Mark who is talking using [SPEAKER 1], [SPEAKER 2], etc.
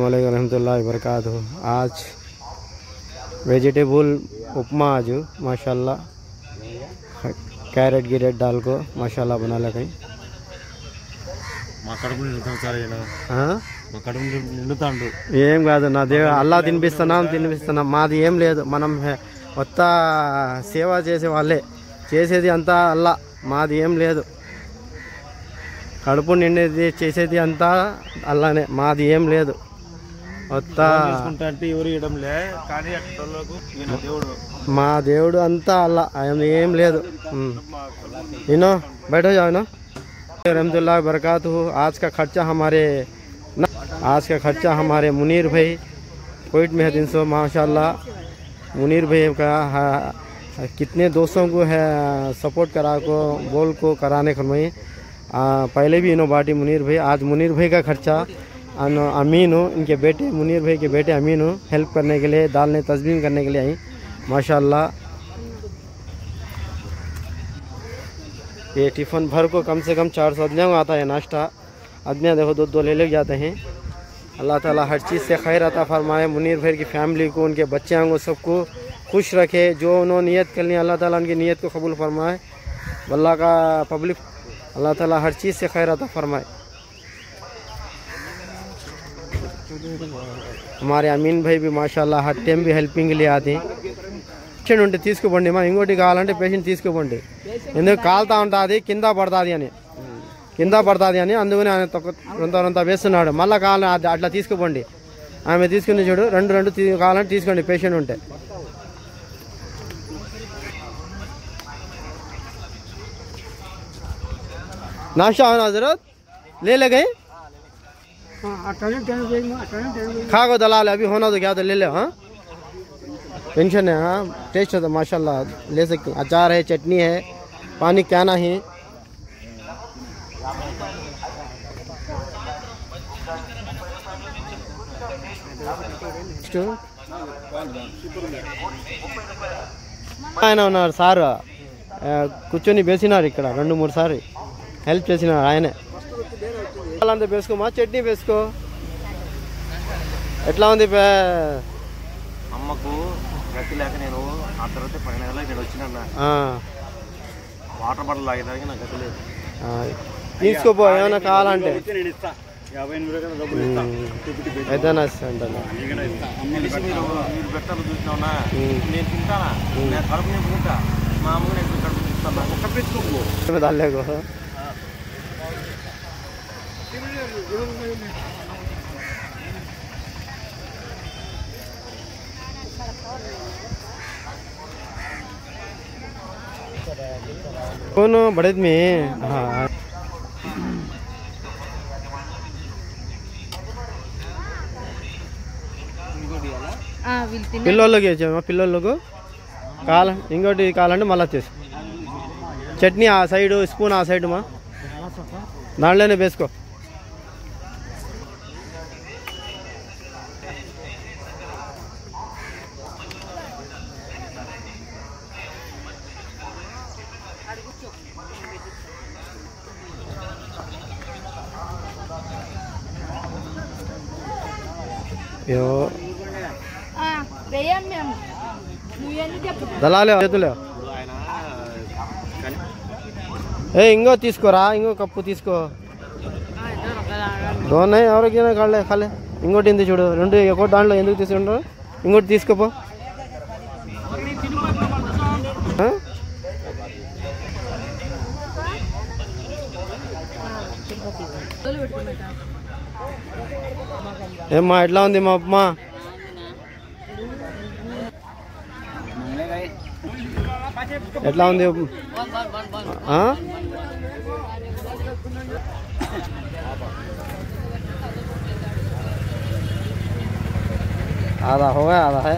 [SPEAKER 1] वालेकुम रहमतुल्लाहि वबरकातुहू। आज वेजिटेबल उपमा आज माशाल्लाह कैरेट गिरेट डाल को माशाल्लाह बना लगे। ఏం కాదు నా దేవ అల్లా తినిపిస్తున్నాం మాది ఏం లేదు మనం కొత్త సేవ చేసే వాళ్ళే చేసేది అంతా అల్లా మాది ఏం లేదు కడుపు నిండేది చేసేది అంతా అల్లానే మాది ఏం లేదు కొత్త మా దేవుడు అంతా అల్లా ఏం లేదు ఇనో బయట जाओ ना रहमतुल्लाह बरकातहू। आज का खर्चा हमारे मुनीर भाई कोइट में है 300 माशाल्लाह। मुनीर भाई का कितने दोस्तों को है सपोर्ट करा को बोल को कराने को मैं पहले भी इनो बाटी मुनीर भाई। आज मुनीर भाई का खर्चा अमीन हो इनके बेटे मुनीर भाई के बेटे अमीन हो हेल्प करने के लिए दालने तस्बीम करने के लिए आई माशाल्लाह। ये टिफ़िन भर को कम से कम 400 आदमियों को आता है नाश्ता। आदमियाँ देखो दो ले जाते हैं। अल्लाह ताला हर चीज़ से खैर अता फरमाए। मुनीर भाई की फैमिली को उनके बच्चों को सबको खुश रखे। जो उन्होंने नियत कर ली अल्लाह ताला उनकी नियत को कबूल फरमाए। अल्लाह का पब्लिक अल्लाह ताला हर चीज़ से खैर अता फरमाए। हमारे अमीन भाई भी माशाल्लाह हर टाइम भी हेल्पिंग के लिए आते हैं। पेशेंट ఉంటే తీసుకోండి మా ఇంకోటి కావాలంటే పేషెంట్ తీసుకోండి ఎందుకు కాల్తా ఉంటుంది కింద పడుతుంది అని అందుకని ఆయన రొంత వేస్తున్నాడు మళ్ళీ కావాలని అట్లా తీసుకోండి ఆమె తీసుకుని చూడు రెండు కావాలంటే తీసుకోండి పేషెంట్ ఉంటే। नाश्ता होना जरूरत ले गए खा को दलाल अभी होना तो क्या तो ले हाँ पेंशन है। हाँ टेस्ट है तो माशाल्लाह ले सकते हैं। अचार है चटनी है पानी क्या ना है। ఆయన ఉన్నారు సార్ కూర్చొని వేసినారు ఇక్కడ 2-3 సార్లు హెల్ప్ చేసినారు ఆయనే। అంతా వేసుకోమా చట్నీ వేసుకో ఎట్లా ఉంది
[SPEAKER 2] అమ్మకు గతి లేక నేను ఆ తర్వాత 12 నెలలు ఇక్కడ వచ్చినా వాటర్ బాటిల్ తాగేదానికి నాకు గతి లేదు
[SPEAKER 1] తీసుకోపో ఏమైనా కావాలంటే ఏదైనా
[SPEAKER 2] మీరు పెట్టాలి చూసినావునా నేను తింటానా నేను కడుపు నింపుకుంటా మా అమ్మకు నేను కడుపు నింపుతాను ఒక్క పెట్టుకోకు
[SPEAKER 1] कौन बड़े में हाँ పిల్లలకి పిల్లలకు ఇంకోటి కావాలంటే మళ్ళీ చేసు చట్నీ ఆ సైడు స్పూన్ ఆ సైడ్ మా దాంట్లోనే వేసుకో। దళాలే చేతులే ఇంకో తీసుకోరా ఇంకో కప్పు తీసుకో దోనే ఎవరికైనా కాళ్ళే కాలే ఇంకోటి ఎందుకు చూడు రెండు ఒకటి దాంట్లో ఎందుకు తీసుకుంటారు ఇంకోటి తీసుకోపో। ఏమ్మా ఎట్లా ఉంది మా ఉప్మా ఎట్లా ఉంది आधा हो गया आधा है।